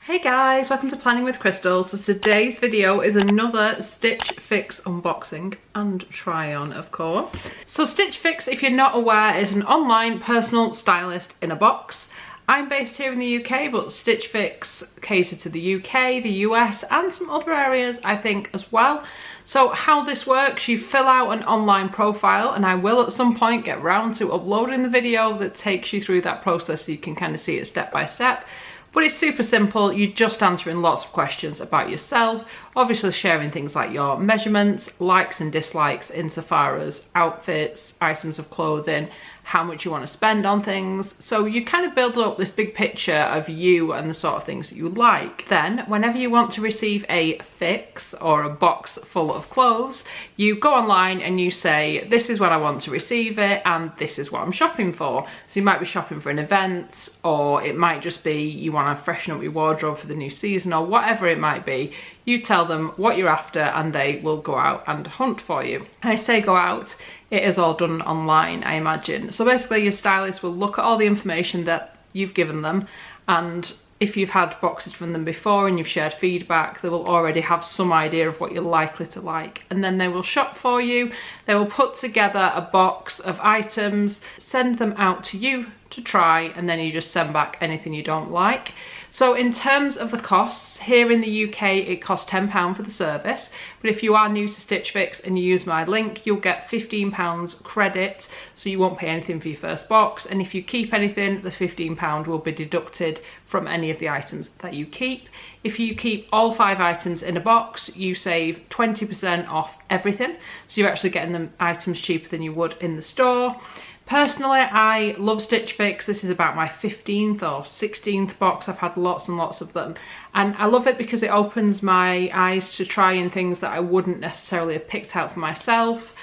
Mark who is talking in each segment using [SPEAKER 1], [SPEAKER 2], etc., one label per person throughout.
[SPEAKER 1] Hey guys, welcome to Planning with Crystal. So today's video is another Stitch Fix unboxing and try on, of course. So Stitch Fix, if you're not aware, is an online personal stylist in a box. I'm based here in the UK, but Stitch Fix cater to the UK, the US and some other areas I think as well. So how this works, you fill out an online profile, and I will at some point get round to uploading the video that takes you through that process so you can kind of see it step by step. But it's super simple. You're just answering lots of questions about yourself, obviously sharing things like your measurements, likes and dislikes insofar as outfits, items of clothing, how much you want to spend on things. So you kind of build up this big picture of you and the sort of things that you like. Then whenever you want to receive a fix or a box full of clothes, you go online and you say, this is when I want to receive it and this is what I'm shopping for. So you might be shopping for an event, or it might just be you want to freshen up your wardrobe for the new season, or whatever it might be. You tell them what you're after and they will go out and hunt for you. I say go out, it is all done online, I imagine. So basically your stylist will look at all the information that you've given them, and if you've had boxes from them before and you've shared feedback, they will already have some idea of what you're likely to like. And then they will shop for you. They will put together a box of items, send them out to you to try, and then you just send back anything you don't like. So in terms of the costs, here in the UK it costs £10 for the service, but if you are new to Stitch Fix and you use my link, you'll get £15 credit, so you won't pay anything for your first box, and if you keep anything, the £15 will be deducted from any of the items that you keep. If you keep all 5 items in a box, you save 20% off everything, so you're actually getting the items cheaper than you would in the store. Personally, I love Stitch Fix. This is about my 15th or 16th box. I've had lots and lots of them. And I love it because it opens my eyes to trying things that I wouldn't necessarily have picked out for myself.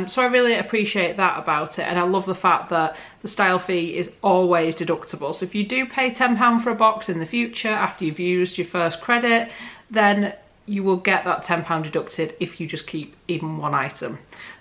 [SPEAKER 1] So I really appreciate that about it. And I love the fact that the style fee is always deductible. So if you do pay £10 for a box in the future after you've used your first credit, then you will get that £10 deducted if you just keep even one item,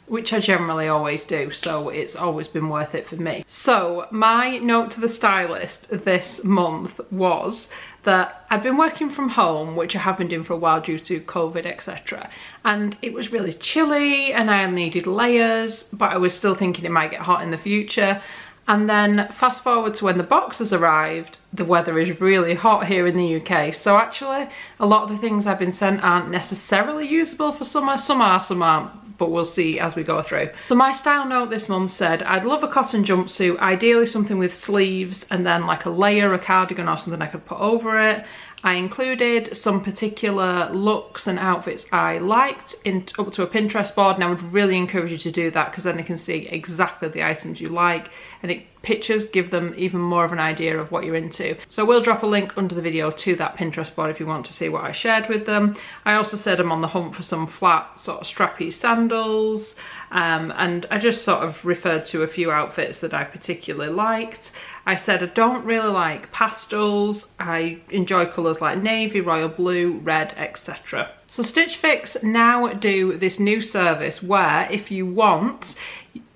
[SPEAKER 1] which I generally always do, so it's always been worth it for me. So my note to the stylist this month was that I've been working from home, which I have been doing for a while due to COVID, etc. And it was really chilly and I needed layers, but I was still thinking it might get hot in the future. And then fast forward to when the box has arrived, the weather is really hot here in the UK. So actually, a lot of the things I've been sent aren't necessarily usable for summer. Some are, some aren't, but we'll see as we go through. So my style note this month said, I'd love a cotton jumpsuit, ideally something with sleeves and then like a layer, a cardigan or something I could put over it. I included some particular looks and outfits I liked up to a Pinterest board, and I would really encourage you to do that because then you can see exactly the items you like, and pictures give them even more of an idea of what you're into. So I will drop a link under the video to that Pinterest board if you want to see what I shared with them. I also said I'm on the hunt for some flat sort of strappy sandals, and I just sort of referred to a few outfits that I particularly liked. I said I don't really like pastels. I enjoy colours like navy, royal blue, red, etc. So Stitch Fix now do this new service where if you want,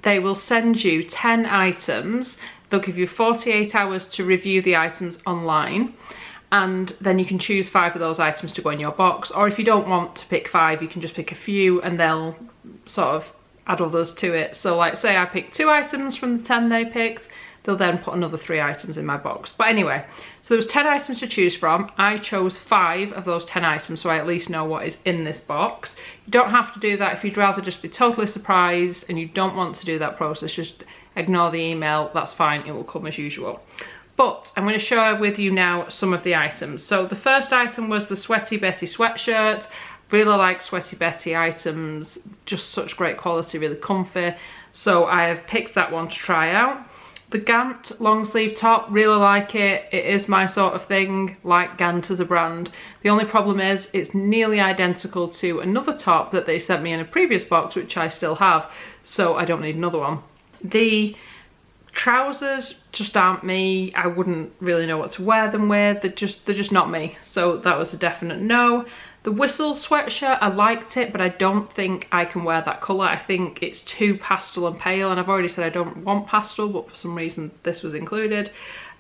[SPEAKER 1] they will send you 10 items. They'll give you 48 hours to review the items online, and then you can choose 5 of those items to go in your box. Or if you don't want to pick 5, you can just pick a few and they'll sort of add others to it. So like say I picked 2 items from the 10 they picked, they'll then put another 3 items in my box. But anyway, so there was 10 items to choose from. I chose 5 of those 10 items, so I at least know what is in this box. You don't have to do that if you'd rather just be totally surprised and you don't want to do that process. Just ignore the email, that's fine, it will come as usual. But I'm going to share with you now some of the items. So the first item was the Sweaty Betty sweatshirt. Really like Sweaty Betty items, just such great quality, really comfy. So I have picked that one to try out. The Gant long sleeve top, really like it. It is my sort of thing, like Gant as a brand. The only problem is it's nearly identical to another top that they sent me in a previous box, which I still have, so I don't need another one. The trousers just aren't me. I wouldn't really know what to wear them with. They're just not me, so that was a definite no. The Whistle sweatshirt, I liked it, but I don't think I can wear that colour. I think it's too pastel and pale, and I've already said I don't want pastel, but for some reason this was included.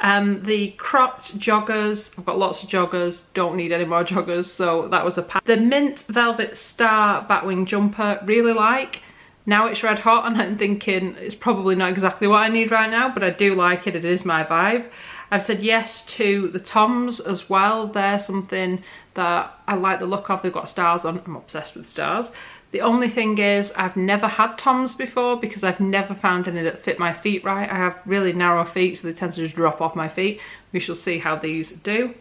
[SPEAKER 1] The cropped joggers, I've got lots of joggers, don't need any more joggers, so that was a pack. The mint velvet star batwing jumper, really like. Now it's red hot and I'm thinking it's probably not exactly what I need right now, but I do like it, it is my vibe. I've said yes to the Toms as well. They're something that I like the look of. They've got stars on, I'm obsessed with stars. The only thing is I've never had Toms before because I've never found any that fit my feet right. I have really narrow feet, so they tend to just drop off my feet. We shall see how these do.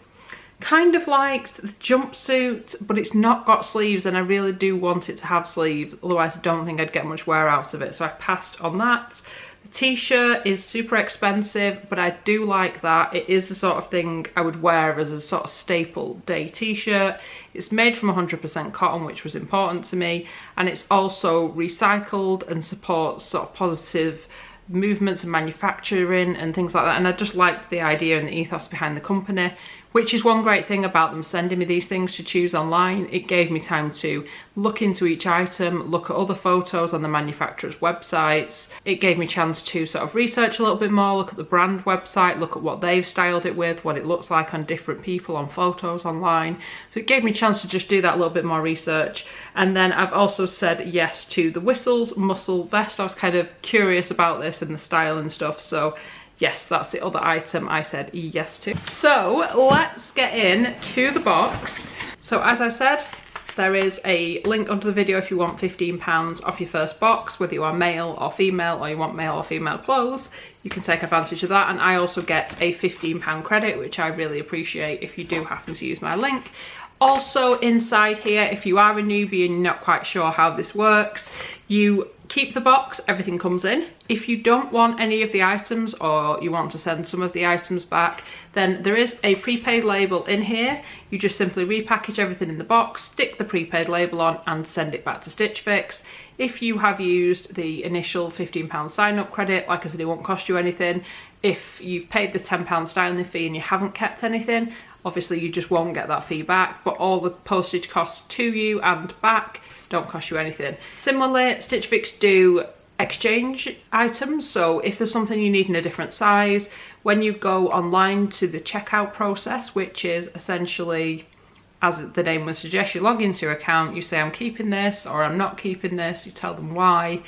[SPEAKER 1] Kind of liked the jumpsuit, but it's not got sleeves and I really do want it to have sleeves, otherwise I don't think I'd get much wear out of it, so I passed on that. The t-shirt is super expensive, but I do like that. It is the sort of thing I would wear as a sort of staple day t-shirt. It's made from 100% cotton, which was important to me, and it's also recycled and supports sort of positive movements and manufacturing and things like that, and I just liked the idea and the ethos behind the company, which is one great thing about them sending me these things to choose online. It gave me time to look into each item, look at other photos on the manufacturer's websites. It gave me a chance to sort of research a little bit more, look at the brand website, look at what they've styled it with, what it looks like on different people on photos online. So it gave me a chance to just do that little bit more research. And then I've also said yes to the Whistles muscle vest. I was kind of curious about this and the style and stuff, so yes, that's the other item I said yes to. So let's get into the box. So as I said, there is a link under the video if you want £15 off your first box, whether you are male or female, or you want male or female clothes. You can take advantage of that, and I also get a £15 credit, which I really appreciate if you do happen to use my link. Also inside here, if you are a newbie and you're not quite sure how this works, you keep the box, everything comes in. If you don't want any of the items or you want to send some of the items back, then there is a prepaid label in here. You just simply repackage everything in the box, stick the prepaid label on and send it back to Stitch Fix. If you have used the initial £15 sign up credit, like I said, it won't cost you anything. If you've paid the £10 styling fee and you haven't kept anything, obviously you just won't get that fee back, but all the postage costs to you and back don't cost you anything. Similarly, Stitch Fix do exchange items, so if there's something you need in a different size, when you go online to the checkout process, which is essentially, as the name would suggest, you log into your account, you say I'm keeping this or I'm not keeping this, you tell them why,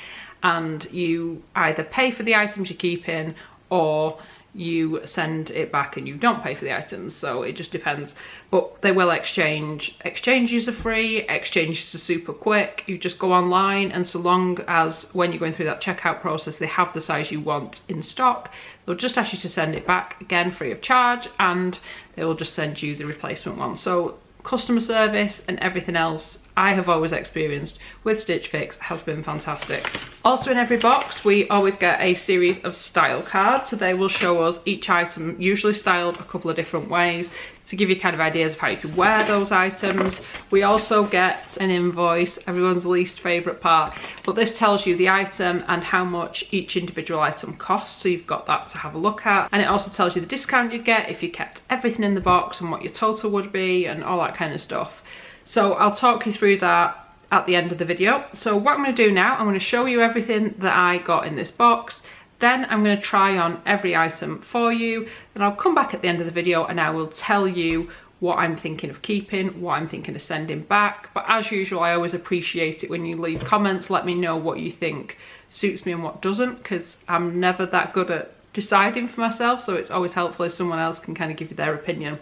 [SPEAKER 1] and you either pay for the items you're keeping or you send it back and you don't pay for the items, so it just depends. But they will exchange. Exchanges are free, exchanges are super quick. You just go online, and so long as when you're going through that checkout process they have the size you want in stock, they'll just ask you to send it back, again free of charge, and they will just send you the replacement one. So customer service and everything else I have always experienced with Stitch Fix has been fantastic. Also in every box we always get a series of style cards, so they will show us each item, usually styled a couple of different ways, to give you kind of ideas of how you could wear those items. We also get an invoice, everyone's least favourite part, but this tells you the item and how much each individual item costs, so you've got that to have a look at. And it also tells you the discount you'd get if you kept everything in the box and what your total would be and all that kind of stuff. So I'll talk you through that at the end of the video. So what I'm going to do now, I'm going to show you everything that I got in this box. Then I'm going to try on every item for you. Then I'll come back at the end of the video and I will tell you what I'm thinking of keeping, what I'm thinking of sending back. But as usual, I always appreciate it when you leave comments. Let me know what you think suits me and what doesn't, because I'm never that good at deciding for myself. So it's always helpful if someone else can kind of give you their opinion.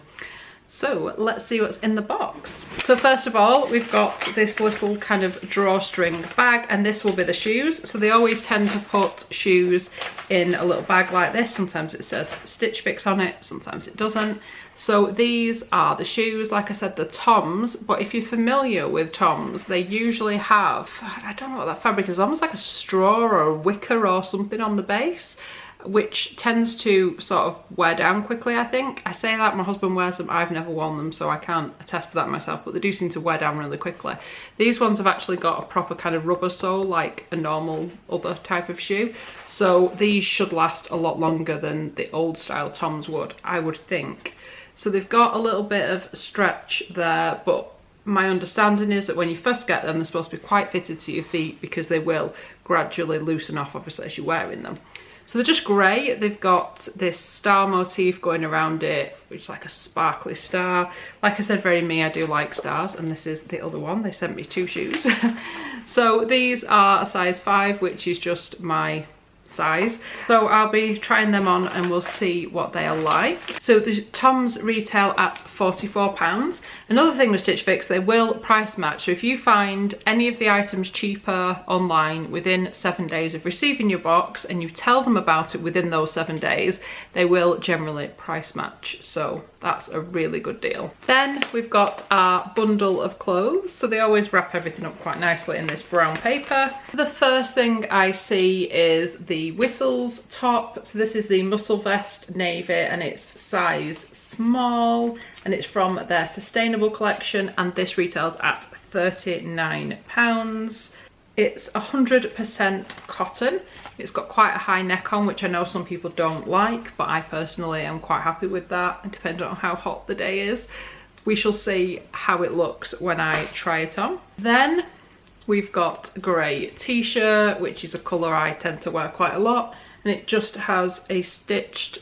[SPEAKER 1] So let's see what's in the box. So first of all, we've got this little kind of drawstring bag, and this will be the shoes. So they always tend to put shoes in a little bag like this. Sometimes it says Stitch Fix on it, sometimes it doesn't. So these are the shoes, like I said, the Toms, but if you're familiar with Toms, they usually have, I don't know what that fabric is, almost like a straw or a wicker or something on the base, which tends to sort of wear down quickly, I think. I say that, my husband wears them, I've never worn them, so I can't attest to that myself, but they do seem to wear down really quickly. These ones have actually got a proper kind of rubber sole, like a normal other type of shoe. So these should last a lot longer than the old style Toms would, I would think. So they've got a little bit of stretch there, but my understanding is that when you first get them, they're supposed to be quite fitted to your feet because they will gradually loosen off, obviously, as you're wearing them. So they're just grey. They've got this star motif going around it, which is like a sparkly star. Like I said, very me, I do like stars, and this is the other one. They sent me 2 shoes. So these are a size 5, which is just my size. So I'll be trying them on and we'll see what they are like. So the Toms retail at £44. Another thing with Stitch Fix, they will price match. So if you find any of the items cheaper online within 7 days of receiving your box and you tell them about it within those 7 days, they will generally price match. So that's a really good deal. Then we've got our bundle of clothes. So they always wrap everything up quite nicely in this brown paper. The first thing I see is the Whistles top. So this is the Muscle Vest Navy and it's size small and it's from their sustainable collection, and this retails at £39. It's 100% cotton. It's got quite a high neck on, which I know some people don't like, but I personally am quite happy with that, depending on how hot the day is. We shall see how it looks when I try it on. Then we've got a grey t-shirt, which is a colour I tend to wear quite a lot, and it just has a stitched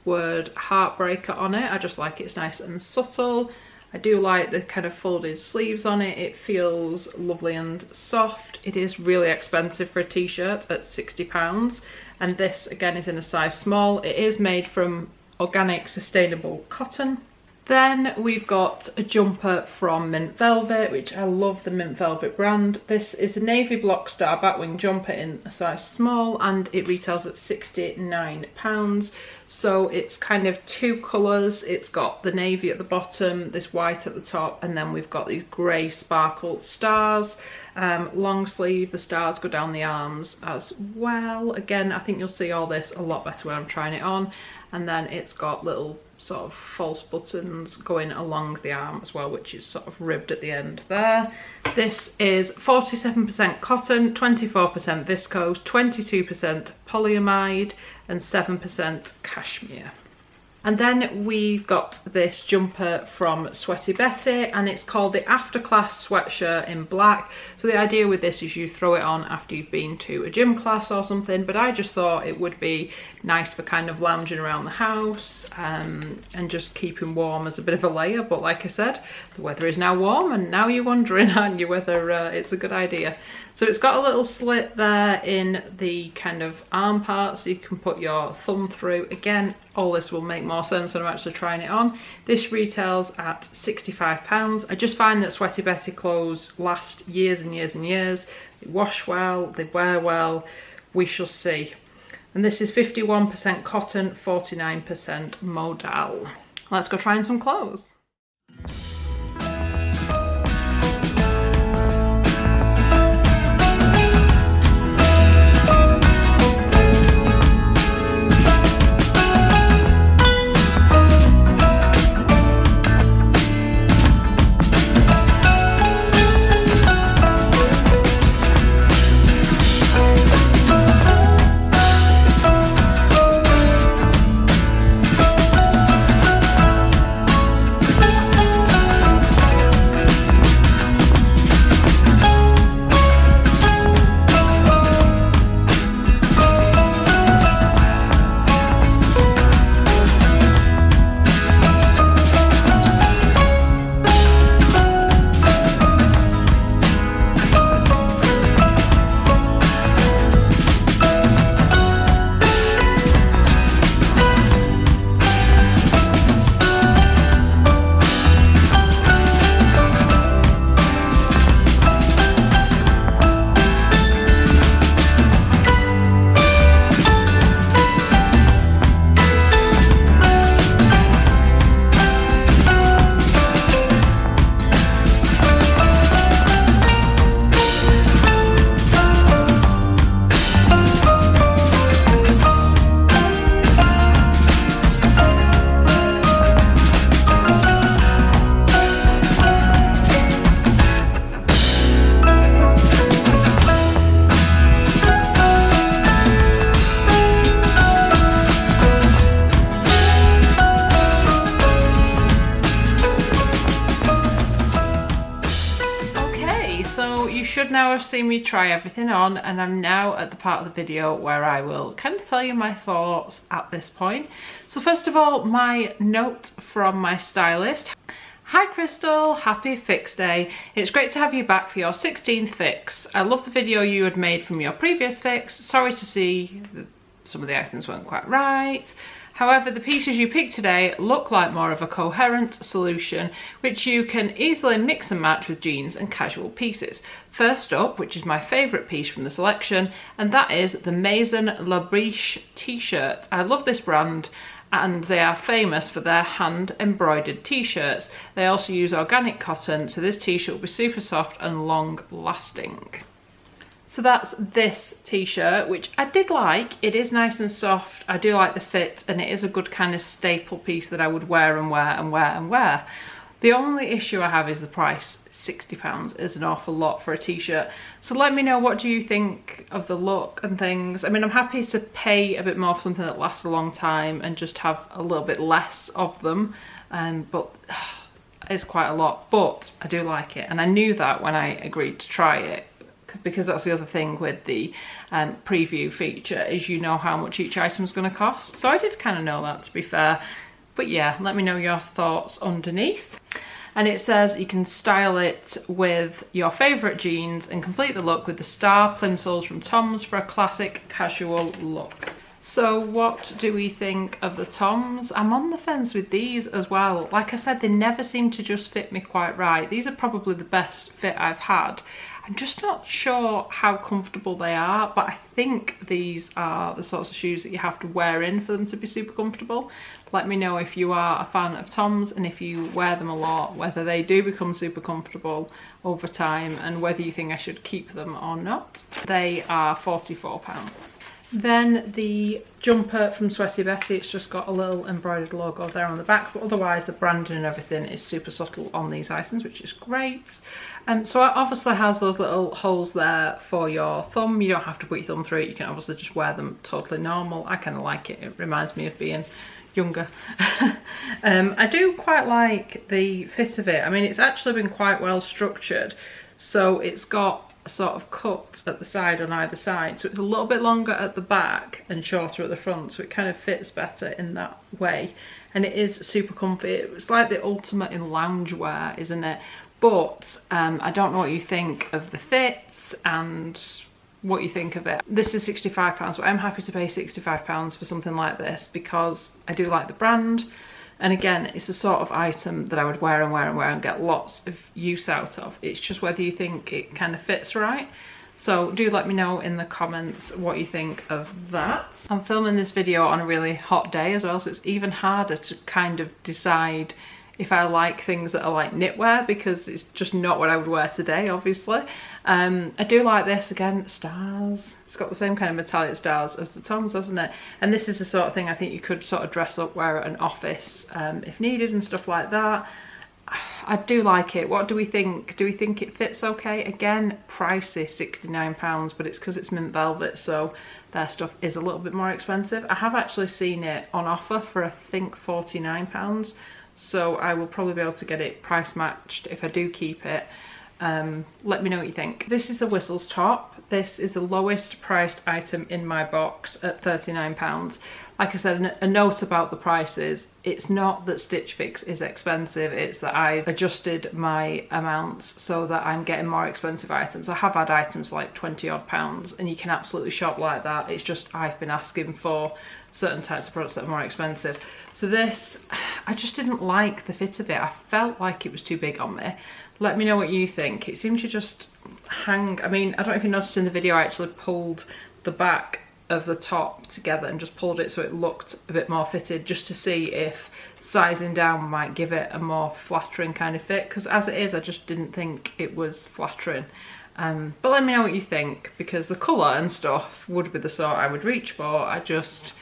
[SPEAKER 1] word Heartbreaker on it. I just like it, it's nice and subtle. I do like the kind of folded sleeves on it. It feels lovely and soft. It is really expensive for a t-shirt at £60, and this again is in a size small. It is made from organic sustainable cotton. Then we've got a jumper from Mint Velvet, which I love the Mint Velvet brand. This is the Navy Block Star Batwing jumper in a size small, and it retails at £69. So it's kind of 2 colours. It's got the navy at the bottom, this white at the top, and then we've got these grey sparkle stars. Long sleeve, the stars go down the arms as well. Again, I think you'll see all this a lot better when I'm trying it on. And then it's got little sort of false buttons going along the arm as well, which is sort of ribbed at the end there. This is 47% cotton, 24% viscose, 22% polyamide and 7% cashmere. And then we've got this jumper from Sweaty Betty, and it's called the After Class Sweatshirt in black. So the idea with this is you throw it on after you've been to a gym class or something, but I just thought it would be nice for kind of lounging around the house and just keeping warm as a bit of a layer. But like I said, the weather is now warm, and now you're wondering, aren't you, whether it's a good idea. So it's got a little slit there in the kind of arm part, so you can put your thumb through. Again, all this will make more sense when I'm actually trying it on. This retails at £65. I just find that Sweaty Betty clothes last years and years and years. They wash well, they wear well, we shall see. And this is 51% cotton, 49% modal. Let's go try on some clothes. should now have seen me try everything on, and I'm now at the part of the video where I will kind of tell you my thoughts at this point. So first of all, my note from my stylist. Hi Crystal, happy fix day. It's great to have you back for your 16th fix. I love the video you had made from your previous fix. Sorry to see that some of the items weren't quite right. However, the pieces you picked today look like more of a coherent solution, which you can easily mix and match with jeans and casual pieces. First up, which is my favourite piece from the selection, and that is the Maison La Briche t-shirt. I love this brand, and they are famous for their hand embroidered t-shirts. They also use organic cotton, so this t-shirt will be super soft and long lasting. So that's this t-shirt, which I did like. It is nice and soft. I do like the fit, and it is a good kind of staple piece that I would wear and wear and wear and wear. The only issue I have is the price. £60 is an awful lot for a t-shirt. So let me know, what do you think of the look and things? I mean, I'm happy to pay a bit more for something that lasts a long time and just have a little bit less of them, but it's quite a lot. But I do like it, and I knew that when I agreed to try it, because that's the other thing with the preview feature, is you know how much each item is going to cost. So I did kind of know that, to be fair. But yeah, let me know your thoughts underneath. And it says you can style it with your favourite jeans and complete the look with the star plimsolls from Tom's for a classic casual look. So what do we think of the Toms? I'm on the fence with these as well. Like I said, they never seem to just fit me quite right. These are probably the best fit I've had. I'm just not sure how comfortable they are, but I think these are the sorts of shoes that you have to wear in for them to be super comfortable. Let me know if you are a fan of Toms and if you wear them a lot, whether they do become super comfortable over time and whether you think I should keep them or not. They are £44. Then the jumper from Sweaty Betty, it's just got a little embroidered logo there on the back, but otherwise the branding and everything is super subtle on these items, which is great. So it obviously has those little holes there for your thumb. You don't have to put your thumb through it, you can obviously just wear them totally normal. I kind of like it, it reminds me of being younger. I do quite like the fit of it. I mean, it's actually been quite well structured, so it's got a sort of cut at the side on either side, so it's a little bit longer at the back and shorter at the front, so it kind of fits better in that way, and it is super comfy. It's like the ultimate in loungewear, isn't it? But I don't know what you think of the fits and what you think of it. This is £65, but I'm happy to pay £65 for something like this because I do like the brand, and again, it's the sort of item that I would wear and wear and wear and get lots of use out of. It's just whether you think it kind of fits right. So do let me know in the comments what you think of that. I'm filming this video on a really hot day as well, so it's even harder to kind of decide if I like things that are like knitwear, because it's just not what I would wear today, obviously. I do like this, again, stars. It's got the same kind of metallic stars as the Toms, doesn't it? And this is the sort of thing I think you could sort of dress up, wear at an office if needed and stuff like that. I do like it. What do we think? Do we think it fits okay? Again, pricey, £69, but it's because it's mint velvet, so their stuff is a little bit more expensive. I have actually seen it on offer for, I think, £49. So I will probably be able to get it price matched if I do keep it. Let me know what you think. This is the Whistles top. This is the lowest priced item in my box at £39. Like I said, a note about the prices, it's not that Stitch Fix is expensive, it's that I've adjusted my amounts so that I'm getting more expensive items. I have had items like 20 odd pounds, and you can absolutely shop like that. It's just I've been asking for certain types of products that are more expensive. So this, I just didn't like the fit of it. I felt like it was too big on me. Let me know what you think. It seemed to just hang. I mean, I don't know if you noticed in the video, I actually pulled the back of the top together and just pulled it so it looked a bit more fitted, just to see if sizing down might give it a more flattering kind of fit, because as it is, I just didn't think it was flattering. But let me know what you think, because the colour and stuff would be the sort I would reach for. I just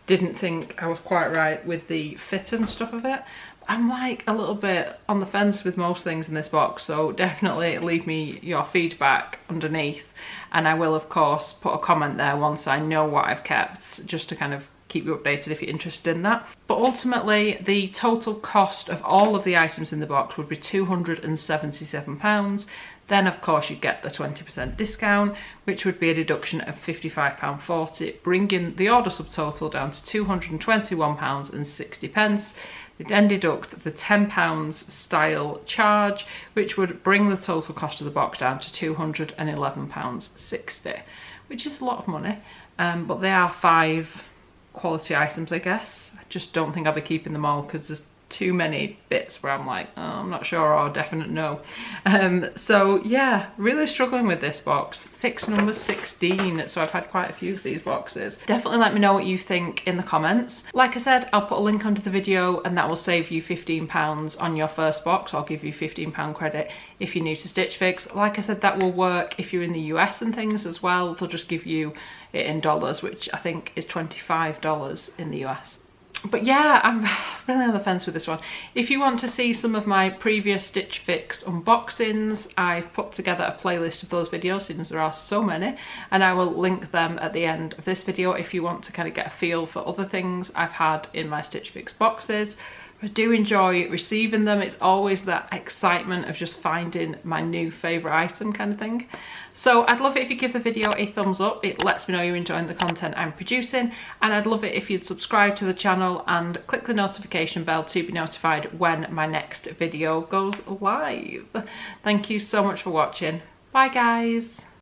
[SPEAKER 1] didn't think I was quite right with the fit and stuff of it. I'm like a little bit on the fence with most things in this box, so definitely leave me your feedback underneath, and I will of course put a comment there once I know what I've kept, just to kind of keep you updated if you're interested in that. But ultimately the total cost of all of the items in the box would be £277. then of course you get the 20% discount, which would be a deduction of £55.40, bringing the order subtotal down to £221.60. They then deduct the £10 style charge, which would bring the total cost of the box down to £211.60, which is a lot of money, but they are 5 quality items, I guess. I just don't think I'll be keeping them all because there's too many bits where I'm like, oh, I'm not sure, or definite no. So yeah, really struggling with this box. Fix number 16, so I've had quite a few of these boxes. Definitely let me know what you think in the comments. Like I said, I'll put a link under the video and that will save you £15 on your first box. I'll give you £15 credit if you're new to Stitch Fix. Like I said, that will work if you're in the US and things as well. They'll just give you it in dollars, which I think is $25 in the US. But yeah, I'm really on the fence with this one. If you want to see some of my previous Stitch Fix unboxings, I've put together a playlist of those videos since there are so many, and I will link them at the end of this video if you want to kind of get a feel for other things I've had in my Stitch Fix boxes. I do enjoy receiving them. It's always that excitement of just finding my new favourite item kind of thing. So I'd love it if you give the video a thumbs up. It lets me know you're enjoying the content I'm producing, and I'd love it if you'd subscribe to the channel and click the notification bell to be notified when my next video goes live. Thank you so much for watching. Bye guys.